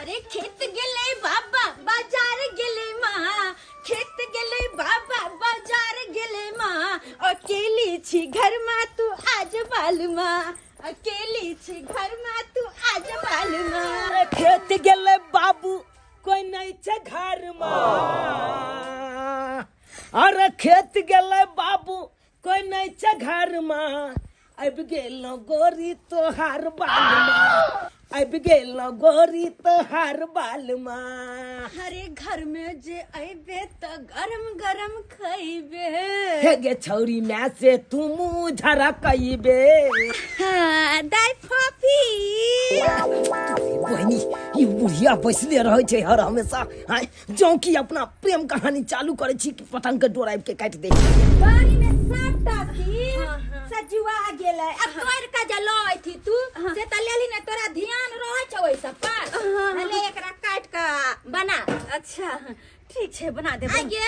अरे खेत गेले बाबा बाजार गेले माँ, खेत गेले बाबा बाजार गेले माँ, अकेली छी घर में तू आज बालमा, अकेली छी घर में तू आज बालमा। खेत गेले बाबू कोई नहीं छे घर में, अरे खेत गेले बाबू कोई नहीं छे घर में, अब गेल गोरी तोहार बाल में, अब गेल गोरी तोहार बाल में। अरे घर में जे अबे तो गरम गरम खइबे। हे गे छौरी में से तू मुँह झरा कइबे। हाँ दाई फॉफी। बहनी ये बुढ़िया बैसले रहे छे हर हमेशा, हां जो कि अपना प्रेम कहानी चालू करे छी कि पतंग के डोराइब के काट दे। बारी में साटा थी सजुआ गेले अब तोर का जलोय थी तू से त लेली ने तोरा ध्यान रह छ ओइ सब पर हले एकरा काट का बना। अच्छा ठीक छे बना दे। आगे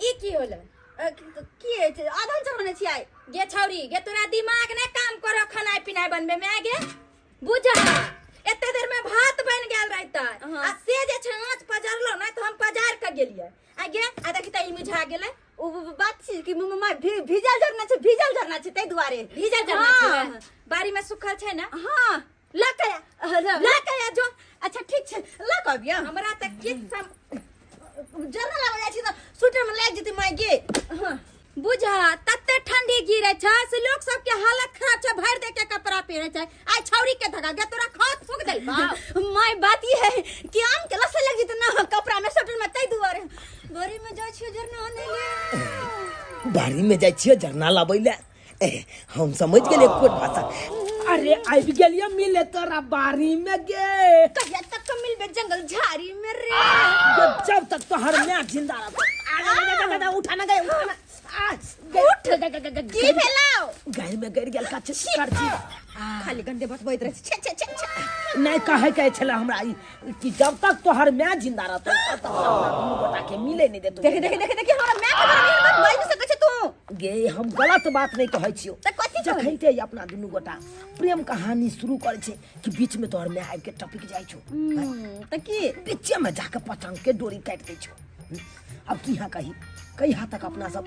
ई की होले की है छे आधन चढ़ने छी आइ गे छौरी गे तोरा दिमाग ने काम करो खाना पीना बनबे में आगे बुझा एते देर में भात बन गेल रहता आ से जे छ आंच पजरलो न तो हम पजार के गेलिए आगे आ देखि त ई मिझा गेले ओ बात छी कि मम्मा भीजल झरना छै तै दुआरे भीजल झरना छै बारी में सुखल छै ना। हां लकया जो अच्छा ठीक छै लकबिया हमरा त किछ जरना लगा जाइ छी त स्वेटर में लाग जति माय गे। हां बुझा तत्ते ठंडी गिरे छ से लोग सब के हालत खराब छ भर दे के कपड़ा पहिरे छै आइ छौरी के धगा गे तोरा खात सूख देल बा। माय बात ये है कि आम के लसे लग जति ना कपड़ा में स्वेटर में तै दुआरे बारी में जाइ छियो झरना आने ले। बारी में जाइ छियो झरना लाबै ले हम समझ गेले कोट भाषा। अरे आइ गेलियो मिले तोरा बारी में गे कहिया तक मिलबे जंगल झाड़ी में रे जब तक तो हर मैं जिंदा रहबो। उठाना गए उठाना उठ की भेलाओ गाय में गिर गेल काछ करजी खाली गंदे बात बोइत रहे छे छे छे नहीं कहे के छला हमरा ई कि जब तक तोहर मैं जिंदा रहतो तब तक दुनू गोटा के मिले नहीं देतो। देख हमरा मैं के बारे में बात बोल सकै छै तू गे हम गलत बात नहीं कहै छियो त कथि जखैते अपना दुनू गोटा प्रेम कहानी शुरू करे छै कि बीच में तोहर मैं आबि के टपक जाइ छो त की बीच में जाके पतंग के डोरी काट दै छो। अब की हां कही हां तक अपना सब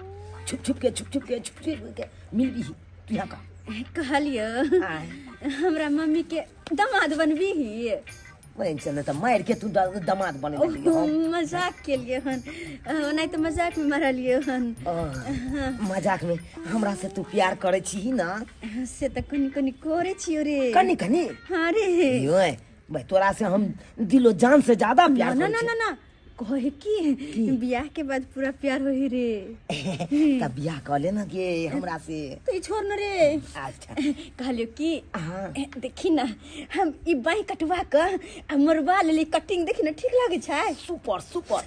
छुप छुप के मिलबी तू यहाँ का कहलियो हमरा मम्मी के दामाद बनबी ही वहीं चले तो मार के तू दामाद बने लगी हम मजाक के लिए हन नहीं तो मजाक में मारलियो हन मजाक में हमरा से तू प्यार करे छी ना से त कनी करे छियो रे कनी हां रे यो भाई तोरा से हम दिलो जान से ज्यादा प्यार ना ना ना कहे की बियाह के बाद पूरा प्यार होई रे तब बियाह कर लेना के हमरा से तो छोड़ न रे। अच्छा कहलियो की देखी ना हम ई बाई कटवा के मरवा लेली कटिंग देखी ना ठीक लागे छै सुपर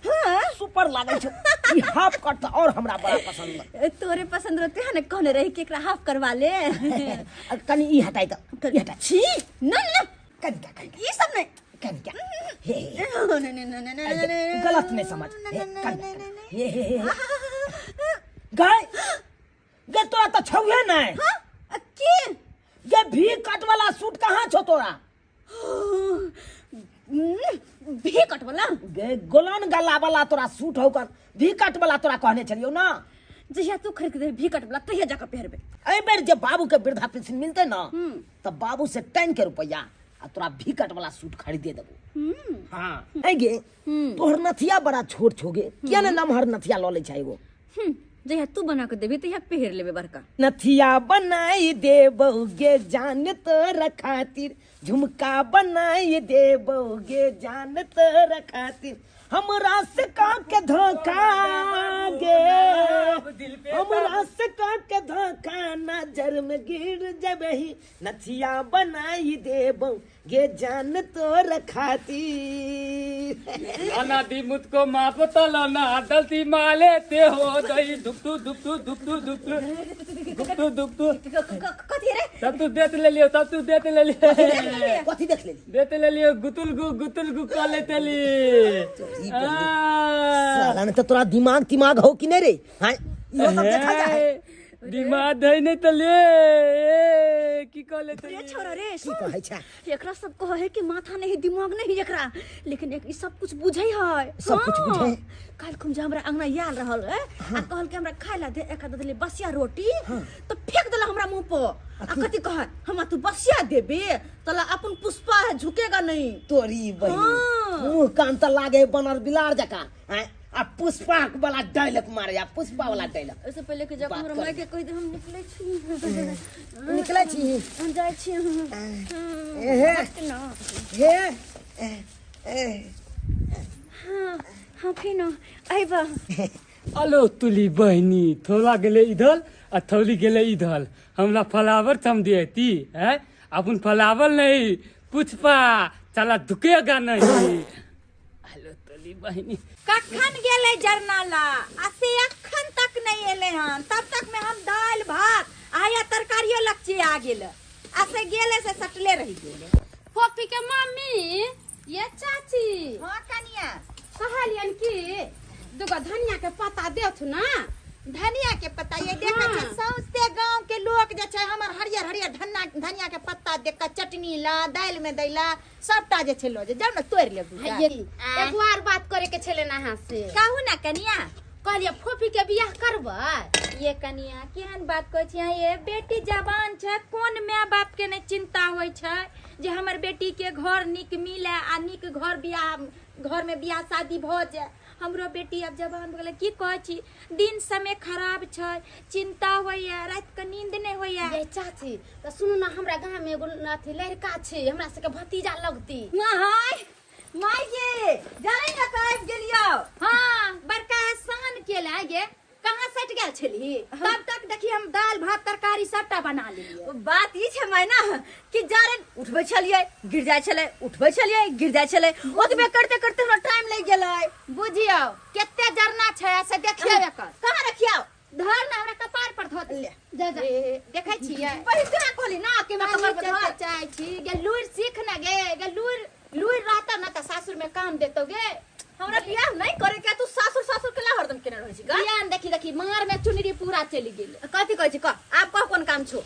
हां सुपर लागे छै ई हाफ कट और हमरा बड़ा पसंद तोरे पसंद रहते है ना कहने रही कि एकरा हाफ करवा ले कनी ई हटाई त ई हटा छी ना कनी ई सब नहीं क्या नहीं गलत नहीं समझ गाय गे तोरा तो छौहे नहीं की ये भी कट वाला सूट कहाँ छो तोरा भी कट वाला गे गोलन गला वाला तोरा सूट होकर भी कट वाला तोरा कहने चलियो ना जहिया तू खरीद दे भी कट वाला तहिया जाकर पहनबे। ए बेर जब बाबू के वृद्धा पेंशन मिलते ना तब बाबू से 10 के रुपया आ तोरा भी कट वाला सूट खरीदे देबो। हां ए गे तोहर नथिया बड़ा छोट छोगे किया ना नमहर नथिया ल ले छै एगो जहिया तू बना के देबी तहिया पहर लेबे बड़का नथिया बनाई देबोगे जान तोर खातिर झुमका बनाई देबोगे जान तोर खातिर हमरा से का के धोखा गे हमरा से का के धोखा नजर में गिर जबही नथिया बनाई देबोगे जान तोर खातिर अना दी मुझको माफ तलना दलती माले ते हो दई दुक्तु कथि रे तब तू देत ले लियो कथि देख ले लियो गुतुल गु काले तेली साला ने तो तोरा दिमाग हो कि नहीं रे हां यो सब देखा जाए दिमाग है नहीं तो ले की कहले तो रे छोरा रे की कहै छै एकरा सब कहे कि माथा नहीं दिमाग नहीं एकरा लेकिन एक ई सब कुछ बुझै है सब कुछ बुझै? काल खुम जे हमरा अंगना याल रहल है आ कहल के हमरा खाय ला दे एक दे बसिया रोटी तो फेंक देला हमरा मुंह पर आ कथि कह हम तू बसिया देबे तला अपन पुष्पा है झुकेगा नहीं तोरी बहिन हाँ। मुंह कान त लागे बनर बिलार जका हैं आ पुष्पा वाला डायलॉग मारे आ पुष्पा वाला डायलॉग ऐसे पहले के जब बात हमरा कर। माय के कह दे हम निकले छी निकलै छी हम जाय छी हे ना हे हाँ हाँ फिर आइबा अलो तुली बहनी थोड़ा गेले इधर आ थोड़ी गेले इधर हमरा फ्लावर थम देती है अपन फ्लावर नहीं पुष्पा चला दुकेगा नहीं अलो तुली बहनी कखन गेले जरनाला आ से अखन तक नहीं एले हन तब तक में हम दाल भात आया तरकारियो लक्ष्य आ गेल आ से गेले से सटले रही गेले फोफी के मम्मी ये चाची हां कनिया कहलियन कि दुगो धनिया के पत्ता देथु ना धनिया के पत्ता ये देखे छै सौंसे गांव के लोग जे छै हमर हरियर हरियर धनिया के पत्ता देख के चटनी ला दाल में दैला सबटा जे छै लो जे जाउ ना तोड़ ले ये एक बार बात करे के छले ना हां से कहू ना कनिया कहलिए फोफी के बियाह करबै ये कनिया केहन बात कहै छियै ये बेटी जवान छै कोन माय बाप के ने चिंता होय छै जे हमर बेटी के घर निक मिले आ निक घर बियाह घर में बियाह शादी भ जाए हमरो बेटी अब जवान भ गेलै की कहै छी दिन समय खराब छै चिंता होइया रात के नींद नहीं होइया ये चाची तो सुनु ना हमरा गांव में एगो अथी लड़का छै हमरा से के भतीजा लगती हाय माय गे जानै ना कब गेलियो हां बड़का सान केला गे कहां सट गेल छली तब तक देखी हम दाल भात तरकारी सबटा बना लेलिए बात ई छै मैना कि जारे उठबै छलिए गिर जाय छले उठबै छलिए गिर जाय छले ओतबे करते करते हमरा टाइम लग गेलै बुझियो केते जरना छै से देखियो एकर कहां रखियो धर ना हमरा कपार पर धो दे जा जा देखै छियै पहिला कहली ना कि मैं कपार पर धर चाहै छी गे लूर सीख ना गे लूर रहता ना त सासुर में काम देतो गे हमरा बियाह नहीं करे के तू सासुर के ला हरदम केने रहै छी बियाह देखी मार में चुनरी पूरा चली गेल कथि कहै छी आप कोन काम छो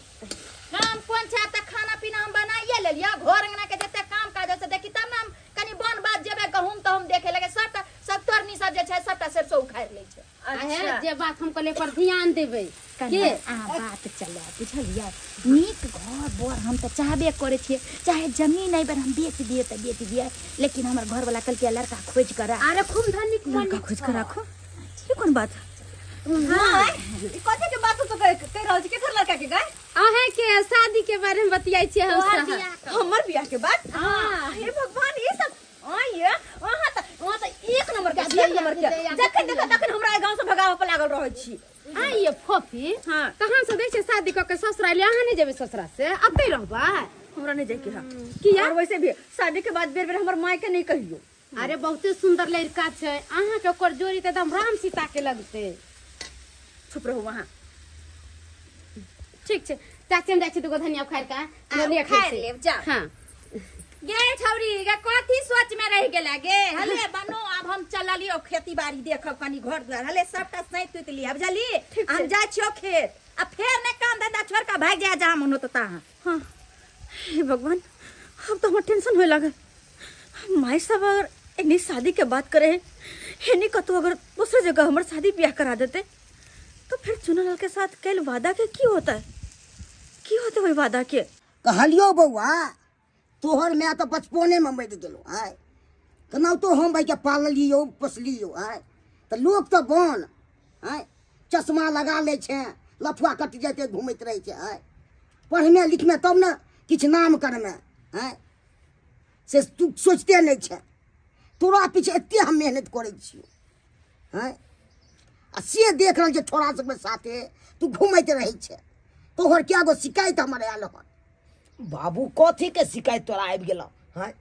काम कोन छै त खाना पीना हम बनाइए लेलिया घर अंगना के जते काम काज से देखी तब हम कनी बन बात जेबे गहूम त हम देखे लगे सब तोरनी सब जे छै सबटा सरसो उखाड़ लै छै अच्छा जे बात हम कहले पर ध्यान देबै के बात चले बुझलिए नीक घर बोर हम तो चाहबे करे छिए चाहे जमीन आई बार हम बेच दिए लेकिन हमर घर वाला कल के लड़का खोज कर अरे खूब धनिक लड़का खोज कर राखो ये कौन बात हां ई कथि के बात तो कह रहल छी केकर लड़का के गाय अहे के शादी के बारे में बतियाई छी हम हमर बियाह के बाद हां हे भगवान ये सब आइए वहां त एक नंबर के एक नंबर के जखन तखन हमरा गांव से भगावे पर लागल रहै छी आइए फोफी हाँ। कहां से देख शादी क के ससुराल अहाँ नहीं जेबे ससुरा से अबे रहबा हमरा नहीं जाए के हा किया? और वैसे भी शादी के बाद बेर हमर माय के नहीं कहियो अरे बहुते सुंदर लड़का छै अहाँ के ओकर जोड़ी त एकदम राम सीता के लगते चुप रहो वहां ठीक छै चाची हम जाइ छी दुगो धनिया उखाड़ के ले खाइ लेब जा हां गे छौरी गे कथी सोच में रह गेला गे हले बनो अब हम चललियो खेती बाड़ी देखब कनी घर द्वार हले सबटा सैत तुत ली अब जली हम जा छियो खेत अब फेर ने काम धंधा छोड़ के भाग जा जहां मन होता तहां हाँ हे भगवान अब तो हमारा टेंशन होए लागल माय सब अगर इतनी शादी के बात करे हेनी कतो अगर दूसरे जगह हमार शादी ब्याह करा देते तो फिर चुनलाल के साथ कल वादा के की होता है की होते वही वादा के कहलियो बउआ तोहर मैं तो बचपने में मर गेलो आय केना तो हम भाई के पाललियो पोसलियो आय तो लोग तो बन आय चश्मा लगा ले छे लफुआ कट जाते घूमत रहे छे आय पढ़ने लिखने तब न किछ नाम करमे आय से तू सोचते नहीं छे तोरा पीछे एते हम मेहनत करे छियो आय आ से देख रहल जे छोरा सब साथे तू घूमत रहे छे तोहर क्या गो शिकायत हमर आयल हन बाबू कथी के शिकायत तोरा आबि गेल हैं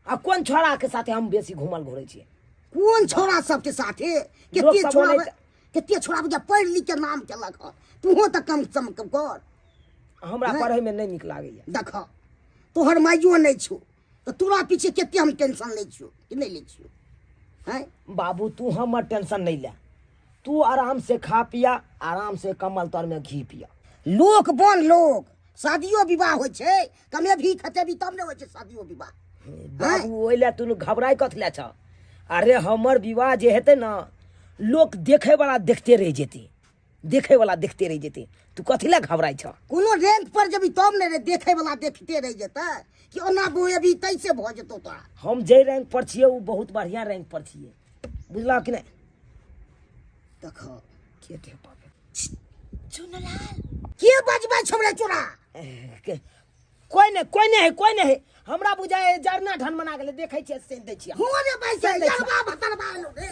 आ कोन छोरा के साथे हम बेसी घुमल घुरै छियै कौन छोरा सबके साथे लोग सब बोले केते छोरा बुझा पढ़ लिख के नाम केलक हन तूहो त कम सम कर हमरा पढ़े में नहीं निक लागैया देख तोहर माइयो नहीं छौ तो तोरा पीछे केते हम टेंशन ले छियो कि नहीं ले छियो हैं बाबू तू हमर टेंशन नहीं ले तू आराम से खा पिया, आराम से कमल तर में घी पिया। लोक बन लोक शादियो विवाह होइ छै, कमे भी खतेबी तब ने होइ छै शादियो विवाह। बाबू ओइले तू घबराई कथले छ? अरे हमर विवाह जे हेतै ना लोग देखे वाला देखते रह जेते, देखे वाला देखते रह जेते। तू कथी ला घबराई छ? कोनो रैंक पर जब तब ने देखे वाला देखते रह जेतै कि ओना बोएबी तैसे भ जेतौ तोरा। हम जे रैंक पर छिए वो बहुत बढ़िया रैंक पर छिए, बुझला कि नहीं? देखो के दे पाबे चुनलाल के बजबै छमरे चोरा? कोई नहीं है। हमरा बुझाए जरना ढन बना गेले, देखे छिए से दै छिए। हो रे बैसे यरबा भतरबा लो रे।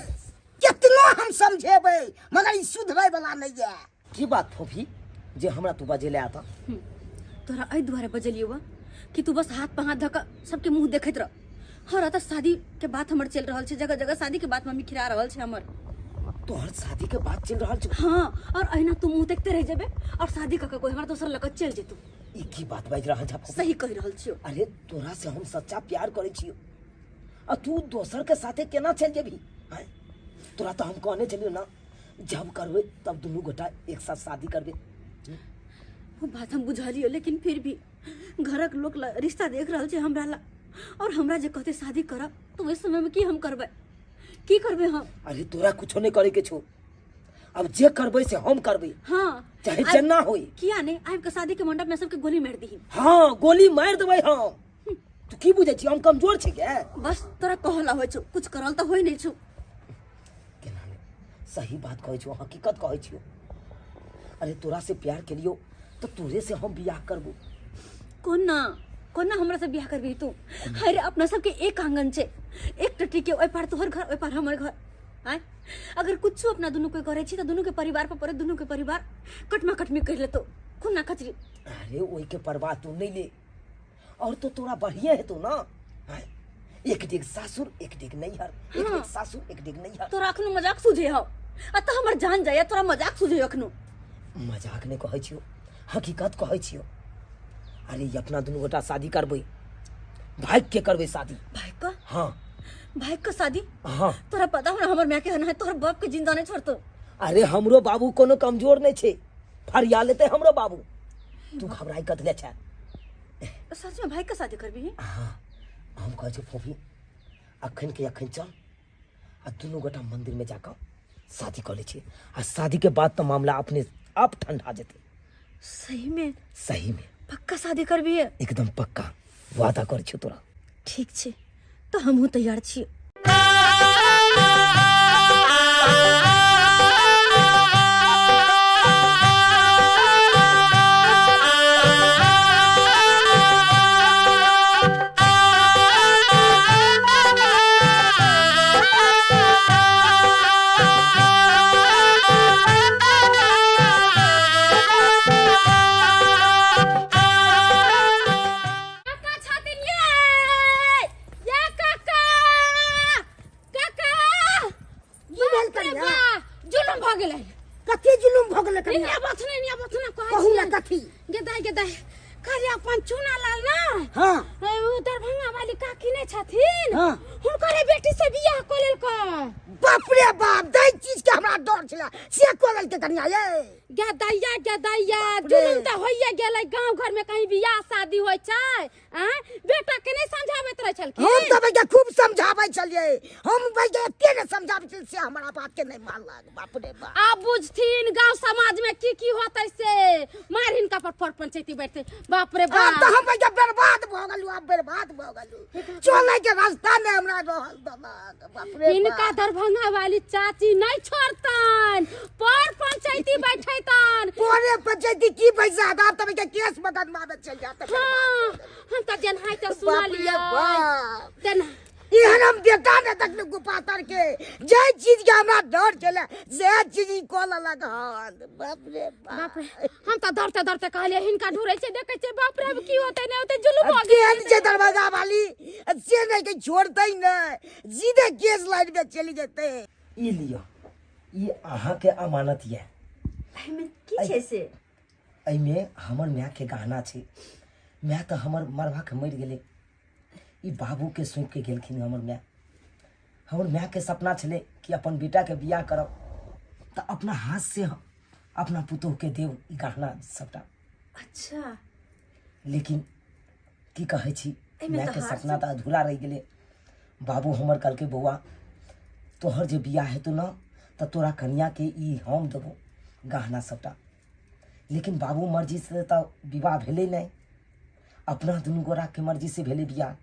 कितना हम समझेबै मगर ई सुधरै वाला नहीं है। की बात फोफी जे हमरा तू बजेले आता? तोरा एहि दुआरे बजलियो बा कि तू बस हाथ पे हाथ धक सबके मुंह देखैत रह। हर आता शादी के बात हमर चल रहल छै, जगह जगह शादी के बात मम्मी खिरा रहल छै हमर। तोहर शादी के बात चल रहल छ? हाँ, और अहिना तू मुंह देखते रह जेबे और शादी क के कोई हमरा दोसर लगत चल जेतू। ई की बात बाज रहल छ फोफी? सही कहि रहल छियो। अरे तोरा से हम सच्चा प्यार करे छियो आ तू दोसर के साथे केना चल जेबी? हैं तोरा तो हम कहने चलियो ना जब करबे तब दोनों गोटा एक साथ शादी करबे। वो बात हम बुझलियो, लेकिन फिर भी घरक लोग रिश्ता देख रहल छै हमरा ला, और हमरा जे कहते शादी करब तो ओइ समय में की हम करबै? की करबै हम? अरे तोरा कुछो नहीं करे के छो, अब जे करबे से हम करबे। हाँ, चाहे जन्ना होई। किया नहीं आइब के शादी के मंडप में सबके गोली मार दही। हाँ गोली मार देबै हम। तू की बुझे छी हम कमजोर छी के? बस तोरा कहला होइ छौ, कुछ करल तो होई नहीं छौ। केना नहीं सही बात कहै छो, हकीकत कहै छियो। अरे तोरा से प्यार के लियो तो तोरे से हम बियाह करबो। कोना हमरा से बियाह करबी तू? अरे अपना सबके एक आंगन छै, एक टट्टी के ओइ पार तोहर घर ओइ पार हमर घर। आय अगर कुछ अपना दोनों के करे छी तो दोनों के परिवार पर पड़े, दोनों के परिवार कटमा कटमी कर ले तो खुन्ना खचरी। अरे ओई के परवाह तू नहीं ले, और तो तोरा बढ़िया है तो ना। आय एक डेग सासुर एक डेग नैहर, एक डेग सासुर एक डेग नैहर। तोरा अखनो मजाक सूझे हो? अत हमर जान जाय, तोरा मजाक सूझे अखनो? मजाक नहीं कहै छियो, हकीकत कहै छियो। अरे ये अपना दोनों गोटा शादी करबे, भाग के करबे शादी। भाई का? हाँ भाई का शादी? हाँ। तोरा पता हो हमर मैं के है तोहर बाप के जिंदा नहीं छोड़तो। अरे हमरो बाबू कोनो कमजोर नहीं छे, फरिया लेते हमरो बाबू। तू घबराई कतले छ? सच में भाई का शादी करबी? हाँ हम कहै छी फोफी अखन के अखन चल आ दोनों गोटा मंदिर में जाकर शादी कर ले छी, आ शादी के बाद तो मामला अपने आप ठंडा जेते। सही में? सही में पक्का शादी करबी? एकदम पक्का वादा कर छी तोरा। ठीक छे तो हमहू तैयार छी। कथी जुलुम भ गेलै कन्या? निया बथना कहू ना कथी? गेदाय करे अपन चुनालाल ना। हाँ ओ दरभंगा वाली काकी नहीं छथिन, हाँ। हुनकरे बेटी से बियाह कर लेलकै। बाप रे बाप, दै चीज के हमरा डर छला से कोलल के कन्या ये। गेदैया जुलुम त होइए गेलै। गांव घर में कहीं बियाह शादी होय छै, बेटा के नहीं समझाबैत रह छलखिन। हम त भैया खूब समझाबै छलिए, हम भैया एते ने समझाबै छलिए से हमरा बात के नहीं मान लाग। बाप रे बाप, आप बुझथिन गांव समाज में की होतै से मार हिनका पर पंचायती बैठते। बाप रे अब बाप, तो हम भैया बर्बाद भ गेलु, अब बर्बाद भ गेलु। चले के रास्ता में हमरा रहल दमाद। बाप रे इनका बाप, दरभंगा वाली चाची नहीं छोड़तन, पर पंचायती बैठैतन। पोरे पंचायती की पैसा आब त भैया केस मुकदमा में चल जात। हाँ, हम त जनहाई त सुना बाप रे लिया बाप, तेना। इहन हम बेटा ने तक गुपातर के जे चीज के हमरा डर चले से चीज को लग हाल। बाप रे बाप बाप, रे, हम त डरते डरते कहलिए हिनका ढूरे छै, देखे छै बाप रे अब की होतै नहीं होतै। जुलुम हो केहन गेल जे दरवाजा वाली से नहीं के छोड़तै न, सीधे केस लाइन में चली जेतै। ई लियो, ई अहाँ के अमानत ये। एमे की छै से? एमे हमर माय के गहना छै। माय तो हमर मरवा के मर गेलै, ई बाबू के सौंप के गेलखिन हमर माय। हमर माय के सपना छलै कि अपन बेटा के बियाह करब, तो अपना हाथ से अपना पुतोह के देव ई गहना सबटा। अच्छा लेकिन की कहै छी, एहिमे माय तऽ के हार सपना तो अधूरा रह गेले। बाबू हमर कल के बौआ तोहर जे बियाह हेतौ न तो तोरा कन्या के ई हम देबो गहना सबटा। लेकिन बाबू मर्जी से तो विवाह भेले नहीं, अपना दुनू गोरा के मर्जी से भेले बियाह।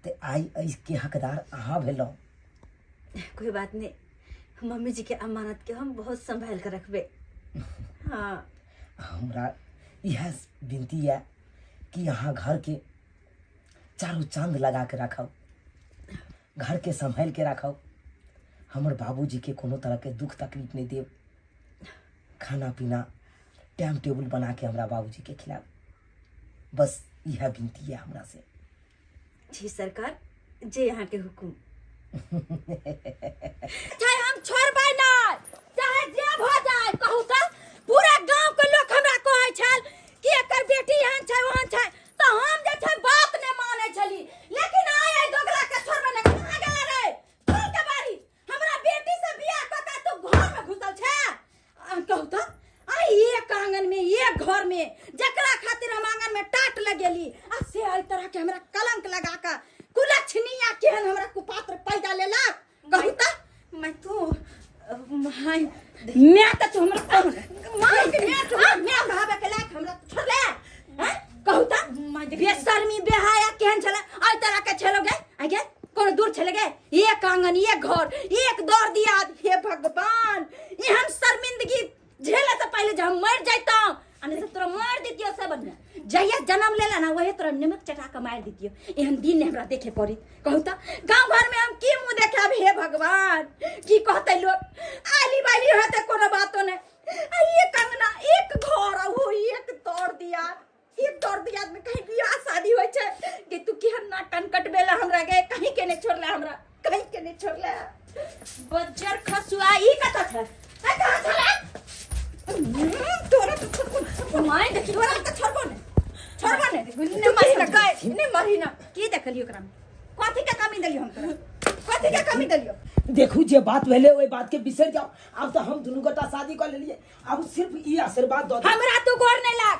ते आई के हकदार अहाँ भेलौ। कोई बात नहीं, मम्मी जी के अमानत के हम बहुत संभाल कर रखबे। हाँ हमरा यह विनती है कि यहाँ घर के चारों चांद लगा के रखो, घर के संभाल के रखो। हमर बाबूजी के कोनो तरह के दुख तकलीफ नहीं देव। खाना पीना टाइम टेबल बना के हमरा बाबूजी के खिलाओ। बस यह विनती है हमरा से। जी सरकार, जे यहाँ के हुकुम। चाहे हम छोड़बै नहीं, चाहे जे हो जाए, कहू तो पूरा गांव के लोग हमरा कहै छल कि एकर बेटी एहन छै ओहन छै, तो हम जे छै बात ने माने छली। लेकिन आय दोगला के छोड़बै नहीं। कहां गेला रे तू के बारी? हमरा बेटी से बियाह क के तू घर में घुसल छै। कहू तो आई एक आंगन में एक घर में जकरा खातिर हम आंगन में टाट लगेली आ से आई तरह के हमरा कलंक लगा के कुलछनिया केहन हमरा कुपात्र पैदा लेला। कहू तो मैं तो माय मैं तो तू हमरा कहू मैं भावे के लायक हमरा छोड़ले हैं। कहू तो बेशर्मी बेहाया केहन छले आई तरह के छलो गे। आ गे कोन दूर छले गे, एक आंगन एक घर एक दौर दिया। हे भगवान, एहन शर्मिंदगी झेले से पहले जब हम मर जाता अने तो तोरा मार दितियो सब ने। जहिया जन्म लेला ना वही तोरा नमक चटा के मार दितियो। एहन दिन हमरा देखे पड़ी। कहू तो गांव घर में हम की मुंह देखाब? हे भगवान, की कहते लोग? आली बाली होते कोनो बातो ने। एक अंगना एक घर हो एक दौर दिया। एक दौर दिया में कहीं बियाह शादी होय छै कि तू केहन नाटन कटबेला हमरा गे। कहीं के ने छोड़ला हमरा, कहीं के ने छोड़ला। बज्जर खसुआ ई कत छै? आ कहां छला? तोरा तो छोड़बो माय देखि, तोरा तो छोड़बो ने ने मारी ना काय ने मारी ना। की देखलियो ओकरा में? कथि के कमी देलियो हम तोरा? कथि के कमी देलियो? देखू जे बात भेले ओई बात के बिसर जाओ। अब तो हम दुनू गोटा शादी कर लेलिए। अब सिर्फ ई आशीर्वाद दो। हमरा तू गोर नहीं लाग,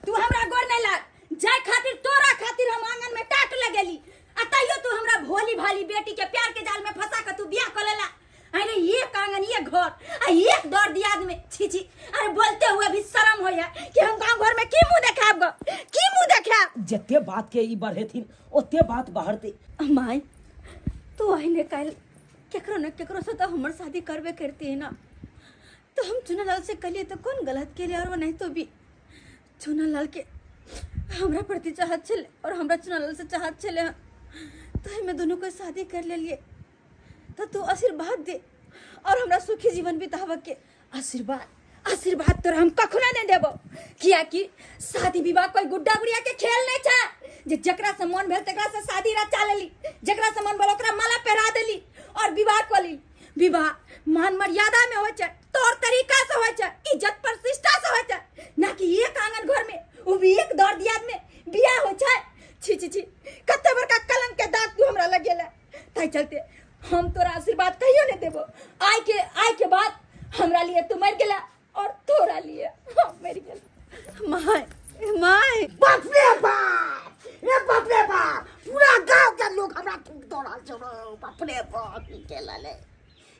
तू हमरा गोर नहीं लाग। जाय खातिर तोरा खातिर हम आंगन में टाट लगेली आ तइयो तू हमरा भोली भाली बेटी के प्यार के जाल में फंसा के तू बियाह कर लेला। अरे एक आंगन एक घर आ एक दौर दियाद में छी छी। अरे बोलते हुए भी शर्म होया कि हम गांव घर में की मुंह देखाब ग, की मुंह देखाब? जते बात के ई बढ़ेथिन ओते बात बाहरते। माय तू आइने काल केकरो न केकरो से तो हमर शादी करबे करती है ना। तो हम चुनालाल से कलिए तो कौन गलत के लिए, और वो नहीं तो भी चुनालाल के हमरा प्रति चाहत चले और हमरा चुनालाल से चाहत चले। तो हमें दोनों को शादी कर ले लिए। तो तू आशीर्वाद दे और हमरा सुखी जीवन बितावे के आशीर्वाद तोरा हम कखनो नहीं देबो। किया कि शादी विवाह कोई गुड्डा गुड़िया के खेल नहीं छै जे जकरा से मन भेल तकरा से शादी रचा लेली, जकरा से मन भेल ओकरा माला पहरा देली और विवाह कर ली। विवाह मान मर्यादा में होय छै, तौर तरीका से होय छै, इज्जत प्रतिष्ठा से होय छै, ना कि एक आंगन घर में वो भी एक दौर दियाद में बियाह होय छै। छी छी छी, कते बड़का कलंक के दाग तू हमरा लगेला। ताई चलते हम तोरा आशीर्वाद कहियो नहीं देबो। आय के बाद हमरा लिए तू मर गेला और तोरा लिए हम मर गेल। माय बाप रे बाप, ए बाप रे बाप, पूरा गांव के लोग हमरा थूक दौड़ा चलो। बाप रे बाप, ई के लाले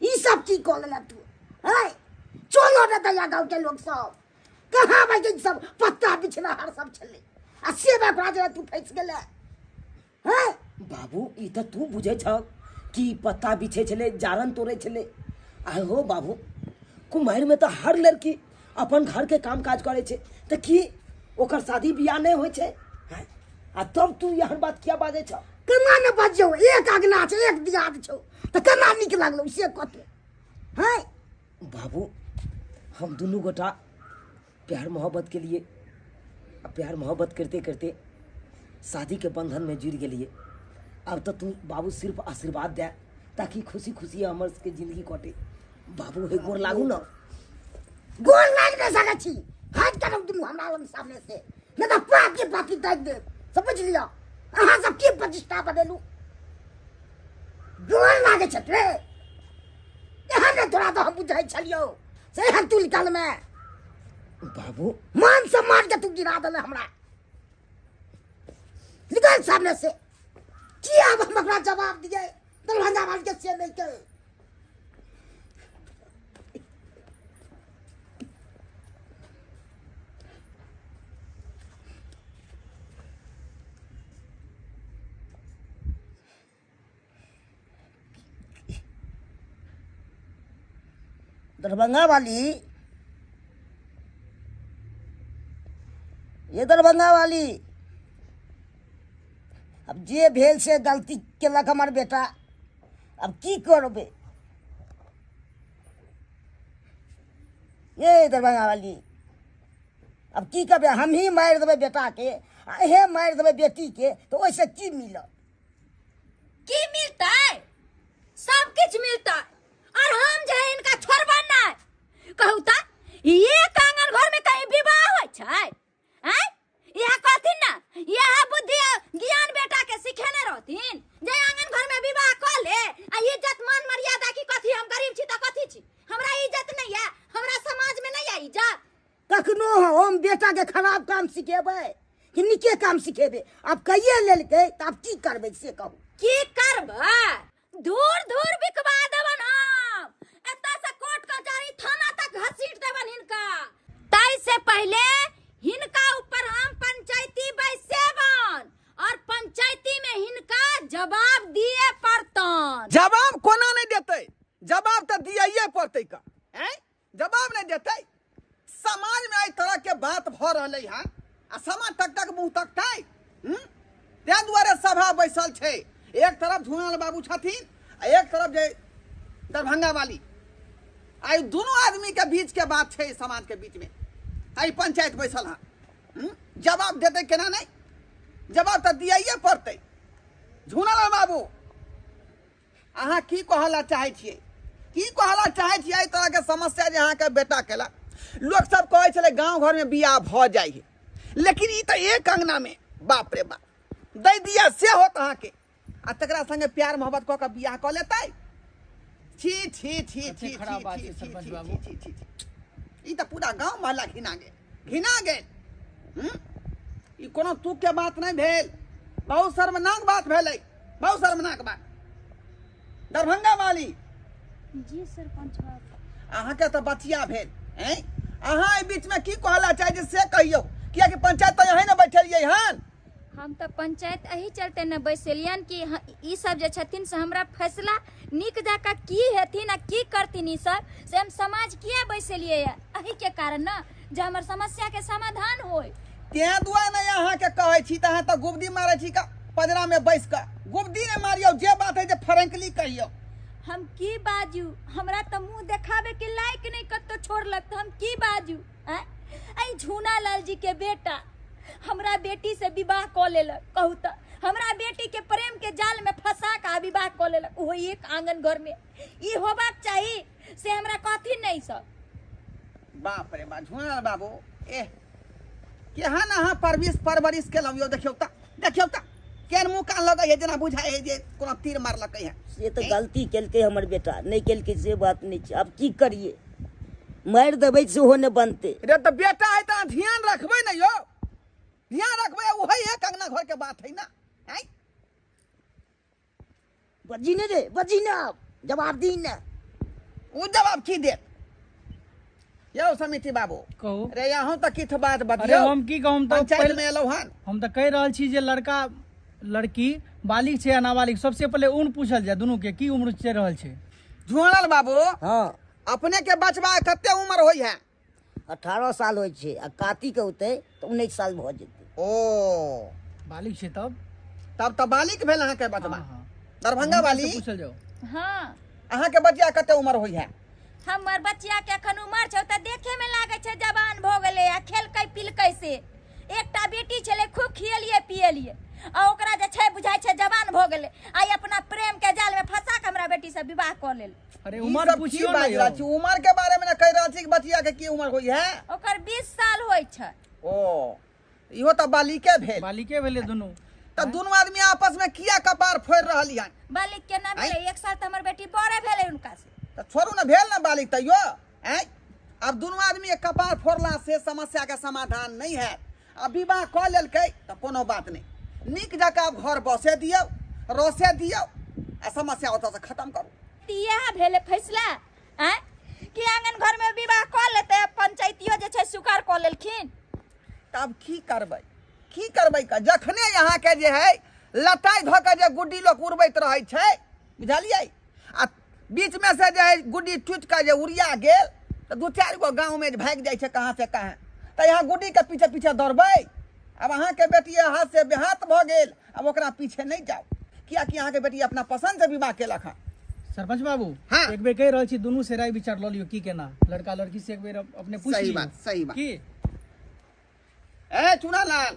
ई सब की कर लेला तू? है चलो रे दया गांव के लोग सब कहां भाई सब पत्ता बिछना हर सब चले आ सेवा राजा तू फंस गेले। हैं बाबू ई तो तू बुझे छ कि पत्ता बिछे छले, जारन तोड़े छले। आय हो बाबू, कुमार में तो हर लड़की अपन घर के काम काज करे छे, तो की ओकर शादी बियाह नहीं होय छे? हैं? आ तब तू यहन बात क्या बाजे छ? केना ने बजो? एक अगना छे एक दियाद छो तो केना निक लागलो से कते? हैं बाबू हम दोनों गोटा प्यार मोहब्बत के लिए प्यार मोहब्बत करते करते शादी के बंधन में जुड़ गेलिए। अब तो तू बाबू सिर्फ आशीर्वाद दे ताकि खुशी खुशी हमर के जिंदगी कटे। बाबू हे गोर लागू ना। गोल लाग न सके छी, हाथ करम दुनु हमरा लग सामने से, न तो पाप के पापी दाग दे। समझ लिया? अहाँ सब की प्रतिष्ठा बनेलू? गोल लागे छत रे, एहन ने तोरा तो हम बुझाई छलियो से हम तू निकाल में बाबू मान सम्मान के तू गिरा दले हमरा निकाल सामने से किया अब हम अपना जवाब दिए दरभंगा वाली के से नहीं के दरभंगा वाली ये दरभंगा वाली अब जे भेल से गलती केलक हमार बेटा अब की करबे ये दरभंगा वाली अब की करबे हम ही मार देबे बेटा के हे मार देबे बेटी के तो ओइसे की मिलत की मिलता है सब कुछ मिलता है और हम जे इनका छोड़बा ना कहू ता ये कांगन घर में कहीं विवाह होय छै हैं यह कहथिन ना यह बुद्धि ज्ञान बेटा के सिखेने रहथिन जे आंगन घर में विवाह क ले आ इज्जत मान मर्यादा की कथी हम गरीब छी त कथी छी हमरा इज्जत नहीं है हमरा समाज में नहीं है इज्जत कखनो हम बेटा के खराब काम सिखेबै कि नीके काम सिखेबै अब कहिए लेलकै त अब की करबै से कहू की करबै दूर दूर बिकवा देबन हम एता से कोर्ट कचहरी थाना तक घसीट देबन हिनका ताई से पहले हिनका ऊपर हम पंचायती बैसेबन और पंचायती में हिनका जवाब दिए पड़तन जवाब कोना नहीं देते जवाब तो दिए पड़ते का हैं जवाब नहीं देते समाज में आई तरह के बात भ रहले हन आ समाज तक तक मुंह तक ताई ते दुआरे सभा बैसल छे एक तरफ धुआं बाबू छथिन आ एक तरफ जे दरभंगा वाली आई दोनों आदमी के बीच के बात छे समाज के बीच में आई पंचायत बैसल हन जवाब देते केना नहीं जवाब तो दिए पड़ते झुनल बाबू अहाँ की कहला चाहे छियै की कहला चाहे छियै एहि तरह के समस्या जे अहाँ के बेटा केला लोग सब कहे छले गांव घर में बियाह भ जाय है लेकिन ई तो एक अंगना में बाप रे बाप दे दिया से होत अहाँ के आ तकरा संगे प्यार मोहब्बत क के बियाह क लेतै छी छी छी छी खराब बात है सरपंच बाबू ई तो पूरा गांव मोहल्ला घिना गेल ई कोनो तू के बात नहीं भेल बहुत शर्मनाक बात भेलै बहुत शर्मनाक बात दरभंगा वाली जी सरपंच बाबू अहाँ के तो बचिया भेल हैं अहाँ ए बीच में की कहला चाहे से कहियो किया कि पंचायत तो यही न बैठलिए हन हम तो पंचायत यही चलते न बैसलियन कि ई सब जे छथिन से हमरा फैसला निक जाका की हेथिन आ की करथिन ई सब से हम समाज किया बैसलिए यही के कारण न जे हमर समस्या के समाधान होय ते दुआ नहीं अहाँ के कहै छी त अहाँ तो गुबदी मारै छी का पजरा में बैस का गुबदी ने मारियो जे बात है जे फ्रैंकली कहियो हम की बाजू हमरा तो मुंह देखावे के लायक नहीं कतो छोड़लक तो हम की बाजू आई झूना लाल जी के बेटा हमरा बेटी से विवाह क लेलक कहू त हमरा बेटी के प्रेम के जाल में फंसा का विवाह क लेलक ओहो एक आंगन घर में ई होबाक चाहिए से हमरा कथी नहीं सब बाप रे बा झुनल बाबू ए केहन अहाँ परवरिश केलौ देखियौ त केन मुंह कान लगे है जना बुझाए है जे कोनो तीर मारलक है ये तो गलती केलकै हमर बेटा नहीं केलकै से बात नहीं छै अब की करिए मार देबै सेहो ने बनते रे तो बेटा है त ध्यान रखबै न यो ध्यान रखबै वही एक अंगना घर के बात है ना हैं बजी ने रे बजी ना जवाब दी ना वो जवाब की दे यो समिति बाबू कहू रे यहाँ तक किथ बात अरे बतियो हम की कहूँ तो पंचायत में एलौ हन हम तो कह रहल छी जे लड़का लड़की बालिग छै या नाबालिग सबसे पहले उन पूछल जाय दुनू के की उम्र चल रहल छै झुनल बाबू हाँ अपने के बचबा कते उम्र होई है 18 साल होइ छै आ काती के होतै तो 19 साल भ जेतै ओ बालिग छै तब तब तो बालिक भेल अहाँ के बचबा हाँ। दरभंगा वाली पूछल जाओ हाँ अहाँ के बचिया कते उम्र होई है हमर बच्चिया के अखन उमर छै त देखे में लागे छै जवान भ गेलै आ खेलकै पिलकै से एकटा बेटी छले खूब खियलिए पियलिए आ ओकरा जे छै बुझाय छै जवान भ गेलै आई अपना प्रेम के जाल में फंसा के हमरा बेटी से विवाह क लेल अरे ई उम्र सब पूछियो की ना बाज यो रहल छी उम्र के बारे में न कह रहल छी कि बचिया के की उम्र होई है ओकर 20 साल होय छै ओ इहो त बालिके भेल बालिके भेले दुनू त दोनों आदमी आपस में किया कपार फोड़ रहल हन बालिक के ना भेलै 1 साल त हमर बेटी बड़े भेलै उनका से तो छोड़ू ना भेल ना बालिक तैयो हैं। अब दोनों आदमी के कपार फोड़ला से समस्या के समाधान नहीं है। अब विवाह क लेलकै तो कोनो बात नहीं, नीक जकाँ अब घर बसे दियो, रोसे दियो, आ समस्या ओतऽ से खत्म करू। इएह भेलै फैसला आँ कि आंगन घर में विवाह क लेतै, पंचायतियो जे छै स्वीकार क लेलखिन। तब की करबै का जखने यहाँ के जे है लटाई धो के जे गुड्डी लोग उड़बैत रहे छै बुझलियै, आ बीच में से जे है गुड्डी टूट के जे उड़िया गेल तो 2-4 गो गाँव में भाग जाए छै कहाँ से कहाँ, तो यहाँ गुड्डी के पीछे पीछे दौड़बै। अब अहाँ के बेटी हाथ से बेहाथ भ गेल, अब ओकरा पीछे नहीं जाओ, कियाकि अहाँ के बेटी अपना पसंद से विवाह केलक हँ। सरपंच बाबू हाँ। एक बेर कह रहल छी दुनू से राय विचार ल लियो की केना, लड़का लड़की से एक बेर अपने पूछ सही लियो। बात, सही बात। की ए चुनालाल,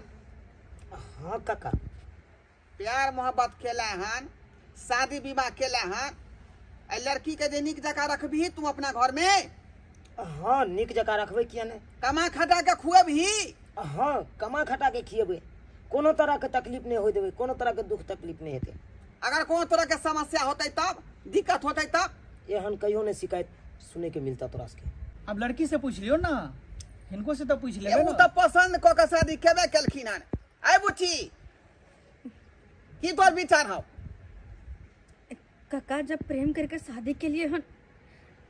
हाँ काका, प्यार मोहब्बत केला हन, शादी विवाह केला हन, ए लड़की के जे नीक जकाँ रखबही तू अपना घर में, हाँ नीक जकाँ रखबै किया नहीं। कमा खटा के खुएबही। हाँ कमा खटा के खिएबै, कोनो तरह के तकलीफ नहीं होय देबै, कोनो तरह के दुख तकलीफ नहीं हेतै। अगर कोनो तरह के समस्या होते तब, दिक्कत होते तब, एहन कहियो नहीं शिकायत सुने के मिलता तोरा से। अब लड़की से पूछ लियो ना, इनको से तो पूछ लेबे एगो ना। तो पसंद क के शादी केबे केलखिन हन। आई बुच्ची की तोर विचार हौ? काका जब प्रेम करके शादी के लिए हन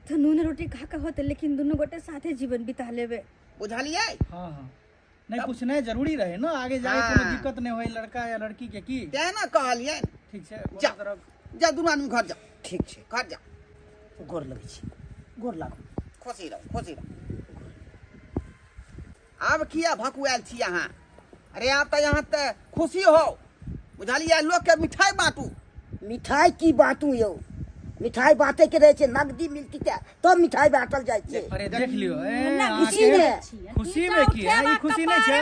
तो नून रोटी खा के होते, लेकिन दोनों गोटे साथे जीवन बिता लेवे। बुझलियै? हाँ हाँ नहीं पूछना जरूरी रहे ना, आगे जाए हाँ। कोनो दिक्कत नहीं होई लड़का या लड़की के की। तें ना कहलियै। ठीक छै जा कोनो तरह जा दुनू आदमी घर जा, ठीक छै, घर जा, गोर लगै छी, गोर लागू। खुशी रहो, खुशी रहो। अब किया भकुआल छी अहाँ? अरे आप तो यहाँ ते खुशी हो, बुझलियै? लोग के मिठाई बांटू। मिठाई की बातू यो, मिठाई बाटे के रहे छे, नगदी मिलती क्या तब मिठाई बांटल जाए छे। अरे देख लियो ए ना अहाँ खुशी के में खुशी में की है, ई खुशी नहीं छै।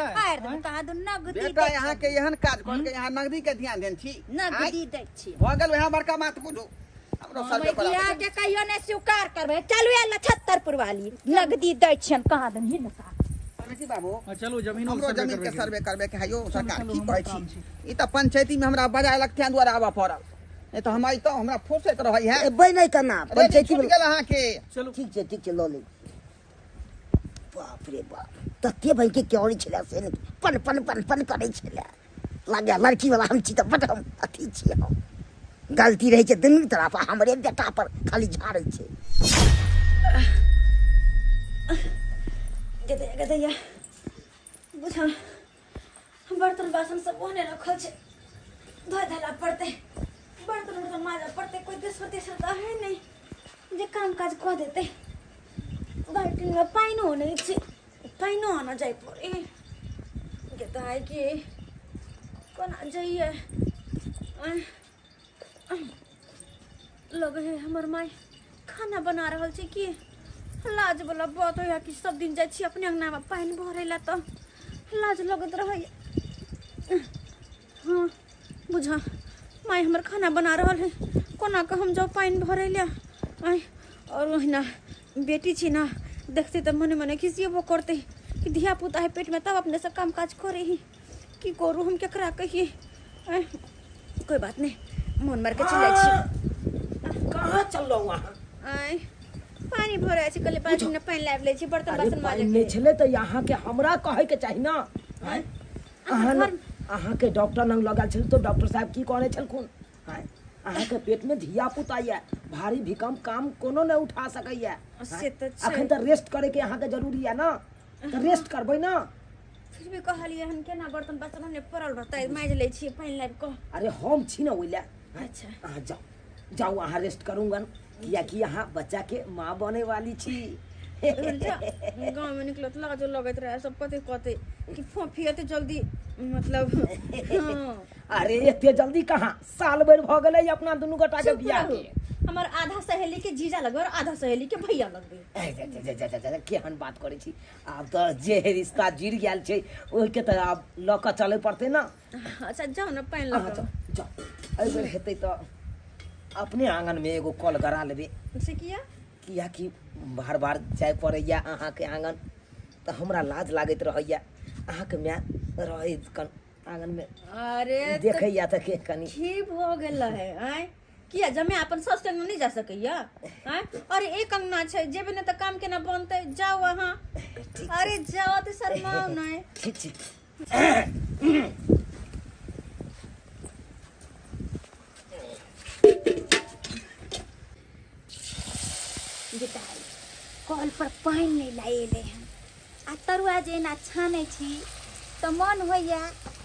कहाँ दो नगदी बेटा यहाँ के एहन काज कर के यहाँ नगदी के ध्यान देन छी। नगदी दै छी। भ गेल वहाँ बड़का बात बुझू, हमरो सर्वे करा मैया के कहियो ने स्वीकार करबै। चलू या 76 वाली नगदी दै छियन, कहाँ दन हिन का। बेटी बाबू हाँ, चलो जमीन हमरो जमीन के सर्वे करबे के है यो सरकार चलू, की हमर कहै काम छी। ई त पंचायती में हमरा बजाय लगते द्वारा आवा पड़ल, नहीं तो हम तो हमरा फुसैत रहै है। एबै नहीं करना पंचायती पंचायती छूट में। गेल अहाँ के। चलो ठीक छे लो ले। बाप रे बाप, तते भाई के क्योरी छले से ने पन पन पन पन करे छले, लागे लड़की वाला हम छी त बड हम अथी छी हम। गलती रहे छे दुनू तरफ, हमरे बेटा पर खाली झाड़ै छे। गदैया बुझा बर्तन बासन सब ओने रखल छे, धोए धला पड़ते, बर्तन उर्तन माजा पड़ते, कोई दूसरा तीसरा तो है नहीं जे काम काज कह देते। बाल्टी में पाइनो नहीं छे, पाइनो आना जाए पड़े। कहता है कि कौन आ जाइए लगे है हमर माई खाना बना रहल छे कि लाज वाला बात हो, कि सब दिन जाए छी अपने अंगना में पानी भरे ला तो लाज लगत रहे। हाँ बुझा माई हमर खाना बना रहल है, कोना के हम जाओ पानी भरे ला। आई और वहीना बेटी छी ना, देखते तो मने मने खिसियबो करते कि धिया पुता है पेट में, तब अपने से काम काज करे ही की करू हम केकरा कहिए। आई कोई बात नहीं, मन मार के चलै छी। कहाँ चल रहो वहाँ? आई पानी भरे छी, कल बाल्टी में पानी लाब ले छी, बर्तन अरे बासन पानी माजे नहीं छले तो यहाँ के हमरा कहे के चाही ना। हैं? अहाँ के डॉक्टर नंग लगल छल तो डॉक्टर साहब की कहने छलखुन? हैं? अहाँ के पेट में धिया पुता ये, भारी भीकम काम कोनो न उठा सकैया। से तो छै। अखन तो रेस्ट करे के अहाँ के जरूरी है ना, तो रेस्ट करबै ना। फिर भी कहलिए हन केना बर्तन बासन हमने पड़ल रहता माज ले छी पानी लाब को। अरे हम छी ना ओइला। अच्छा अहाँ जाओ जाओ, अहाँ रेस्ट करूँगा, कियाकि अहाँ बच्चा के माँ बने वाली छी। गाँव में निकलत लाजो लगत रहे, सब कते कते कि फोफी एते जल्दी मतलब। हाँ। अरे एते जल्दी कहाँ, साल भर भ गेलै अपना दुनू गोटा के चुप बियाह रहू। के। हमर आधा सहेली के जीजा लगबे और आधा सहेली के भैया लगबे। केहन बात करे छी? आब तो जे रिश्ता जुड़ गेल छै ओहि के तो आब ल के चले पड़ते ना। अच्छा जाओ ना पानी अहाँ लगा। जाओ जाओ, एहि बेर हेतै तो अपने आंगन में एगो कल गड़ा लेबे, से किया कियाकि बार बार जाय पड़ैया अहाँ के आंगन, तो हमरा लाज लागैत रहैया। अहाँ के माय रहै आंगन में अरे देखैया तो के कनी की भ गेल है। आय किया जमे अपन सस के नहीं जा सकैया हैं? अरे एक अंगना छै जेबे न त काम केना बनतै? जाओ वहां। अरे जाओ त शर्माओ नहीं। ठीक ठीक। गिटाई कल पर पानी नहीं लाएले हम आ तरुआ जेना छानै छी त मन होइया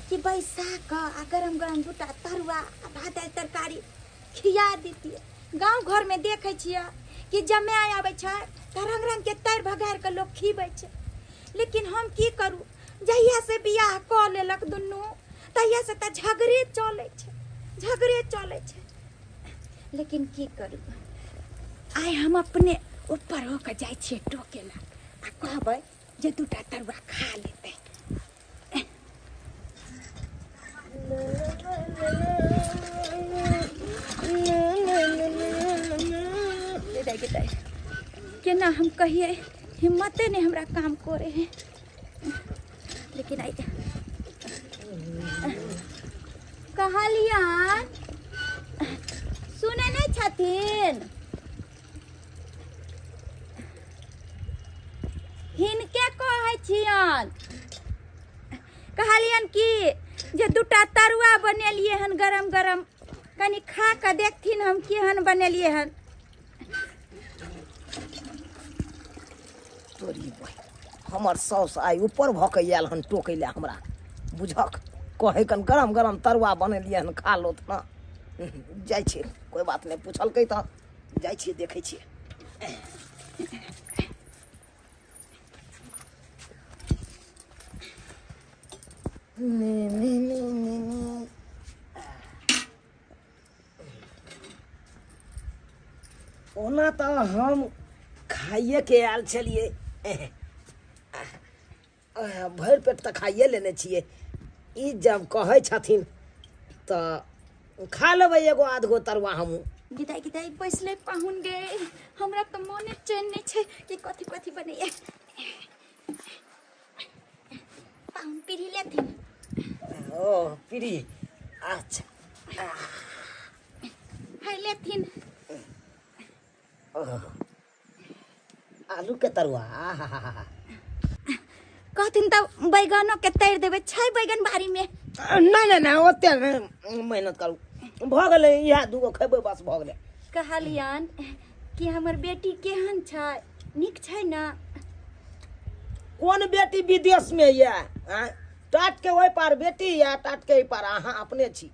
कि बैसा क आ गरम गरम दूटा तरुआ आ भात दालि तरकारी खिया देतिए। गांव घर में देखे छियै कि जमाय आबै छै त रंग रंग के तर भगार के लोग खीबै छै, लेकिन हम की करू जहिया से बियाह क लेलक दुनू तहिया से त झगड़े चले छै। लेकिन की करू आइ हम अपने ऊपर होकर जाइ छियै टोकेला आ कहबै जे दूटा तरुआ खा लेतै। केना हम कहिए हिम्मते नहीं हमरा काम करे है, लेकिन आई कहलियन सुने नहीं छथिन हिनके कहै छियन। कहलियन कि जे दूटा तरुआ बनेलिए हन गरम गरम कनी खा के देखथिन हम केहन बनेलिए हन। तोरी हमर साउस आइ ऊपर भऽ के आयल हन टोकै लए हमरा, बुझक कहे कन गरम गरम तरुआ बनेलिए हन खा लो ना। जाइ छियै, कोई बात नहीं, पूछलकै तऽ जाइ छियै देखै छियै। ओना तऽ हम खाइए के आयल छलिए, भरि पेट तऽ खाइए लेने छियै। ई जब कहै छथिन तऽ खा लेबै एगो आध गो तरुआ हमहूँ। गिदाई गिदाई बैसले पाहुन गे, हमरा तो मने चैन नहीं छे कि कथी कथी बनैया। पाहुन पीढ़ी लेथिन। ओ पीरी, अच्छा है लेथिन। आलू के तरुआ कहथिन तब बैगनो के तैर देवे छै बैगन बाड़ी में। नहीं नहीं ओते मेहनत करू, भऽ गेलै इएह दूगो खेबै बस भऽ गेलै। कहलियन कि हमर बेटी केहन छै, नीक छै ना? कोन बेटी विदेश में ये? टाट के ओहि पार बेटी या टाट के पार अहाँ अपने छी।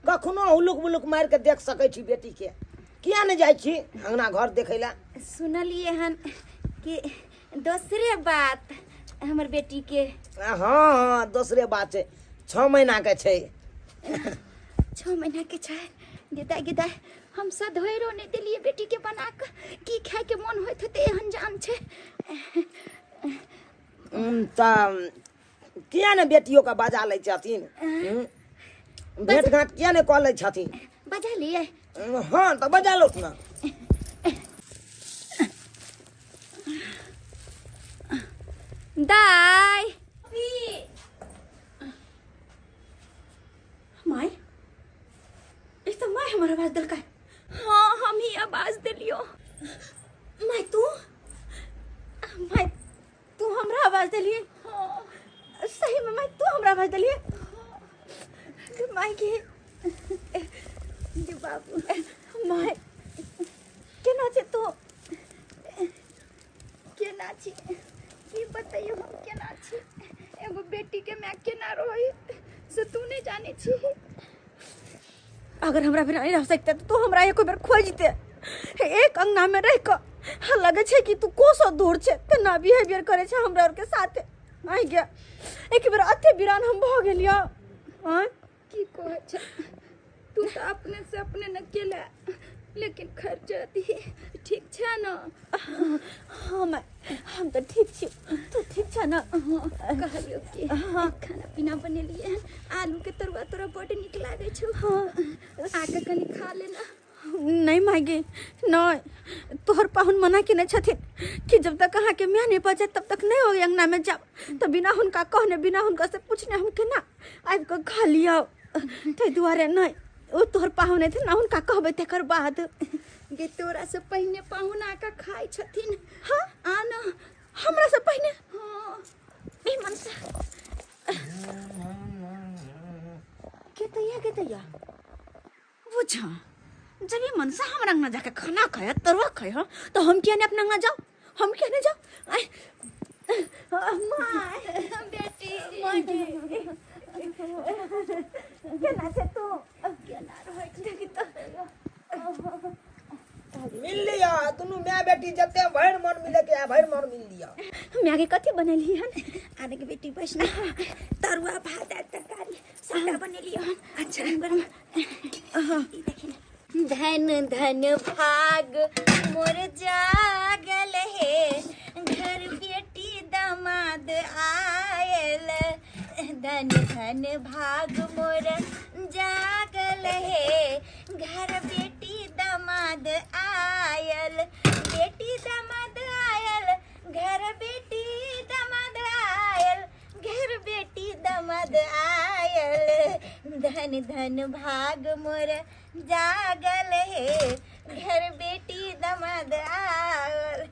कखनो हुलुक बुलुक मारि के देख सकै छी बेटी के, किया नहीं जाइ छी अंगना घर देखै ला? सुनलिए हन कि दूसरे बात हमर बेटी के। हाँ हाँ दूसरे बात छै, 6 महीना के छै। 6 महीना के छै। गिदाई गिदाई हम सधोरो नहीं दिलिए बेटी के बना के, की खाए के मन होइत होते एहन जान छै। तऽ किया ने बेटियों का बजा लै छथिन? भेंट घाट किया ने कऽ लै छथिन? बजा लिए। हाँ तो बजा लो ना। दाई माय ई तो माय हमर आवाज दिलकै। हाँ हम ही आवाज दिलियो। माय तू हमरा आवाज दिलिए? हाँ सही में माय तू हमरा आवाज दिलिए? माय के बाबू माय केना छै तू? केना छी की बताइयो हम केना छी? एगो बेटी के मैं केना रही से तू नहीं जाने छी। अगर हमरा बिना नहीं रह सकते तो तू हमरा एक बेर खोजते। एक अंगना में रह के लगे छै कि तू कोसो दूर छै, तेना बिहेवियर करे छै हमरा और के साथे। आई गया एक बेर अते बिरान हम भ गेलियो। हां की कहे छै तू तो अपने से अपने न केला, लेकिन खर्चा दी ठीक छै ना? हाँ मैं हम तो ठीक छी, तू ठीक छै ना? कहलियो कि खाना पीना बनेलिए, आलू के तरुआ तोरा बड़ निक लागे छौ। आके कनी खा लेना। नहीं मांगे नहीं, तोहर पाहुन मना के नहीं छथिन कि जब तक अहाँ के म्याह नहीं पहुंचे तब तक नहीं होगी अंगना में जाओ। तो बिना हुनका कहने बिना हुनका से पूछने हम केना आबि के खा लिया? ताहि दुआरे नहीं। वो तोहर पाहुन थे ना उनका कहबे तकर बाद गे तोरा से पहले पाहुना का खाई छथिन। हाँ आना हमरा से पहले हाँ ए मनसा के तैया बुझा जब ये मनसा हमरा अंगना जाके खाना खाया तरुआ खाया तो हम क्या ने अपना अंगना जाओ हम क्या ने जाओ बेटी केना से तू मिल लिया दोनों मैं बेटी जते भैर मन मिले के भैर मन मिल लिया। मैं आगे कथी बनैली हन आने के बेटी बैठना तरुआ भात तरकारी सादा बनेली हन। अच्छा गरम ई देखिन धन धन भाग मोर जागल है घर बेटी दामाद आयल। धन धन भाग मोर जागल है घर बेटी दामाद आयल। बेटी दामाद आयल घर बेटी दामाद आयल घर बेटी दामाद आयल। धन धन भाग मोर जागल है घर बेटी दामाद आयल।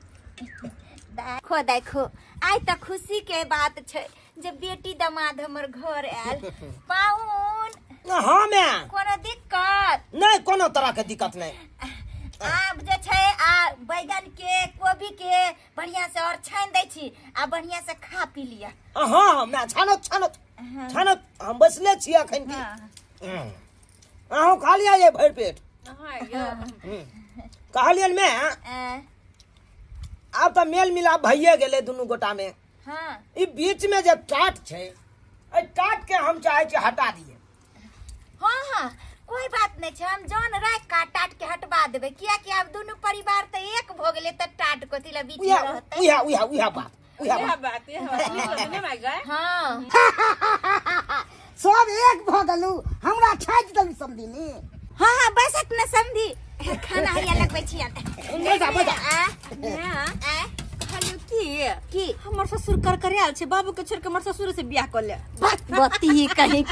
देखो देखो आई तो खुशी के बात छै जब बेटी दामाद हमर घर आयल। पाहुन हाँ मैं कोनो दिक्कत नहीं कोनो तरह के दिक्कत नहीं। आब जे छै आ बैगन के कोबी के बढ़िया से और छान दै छी आ बढ़िया से खा पी लिया। हाँ मैं छानत हम बसले छी अखन की अहूँ खा लिया ये भर पेट कहलियन मैं अब तो मेल मिलाप भइए गेले दुनू गोटा में। हाँ ई बीच में जे टाट छै ए टाट के हम चाहे छी हटा दिए। हाँ हाँ कोई बात नहीं छै हम जान राख का टाट के हटवा देबे किया कि अब दोनों परिवार तो एक भ गेले त टाट कोथी ला बीच में रहतै। उहा बात हाँ सब एक भ गेलू हमरा छाजि देलू समझी हाँ हाँ बैसक न समझी खाना हैया लगबै छी हेलो की हमर ससुर कर आयल छे बाबू के छोड़ के हमर ससुर से बियाह कर ले बत्ती कहीं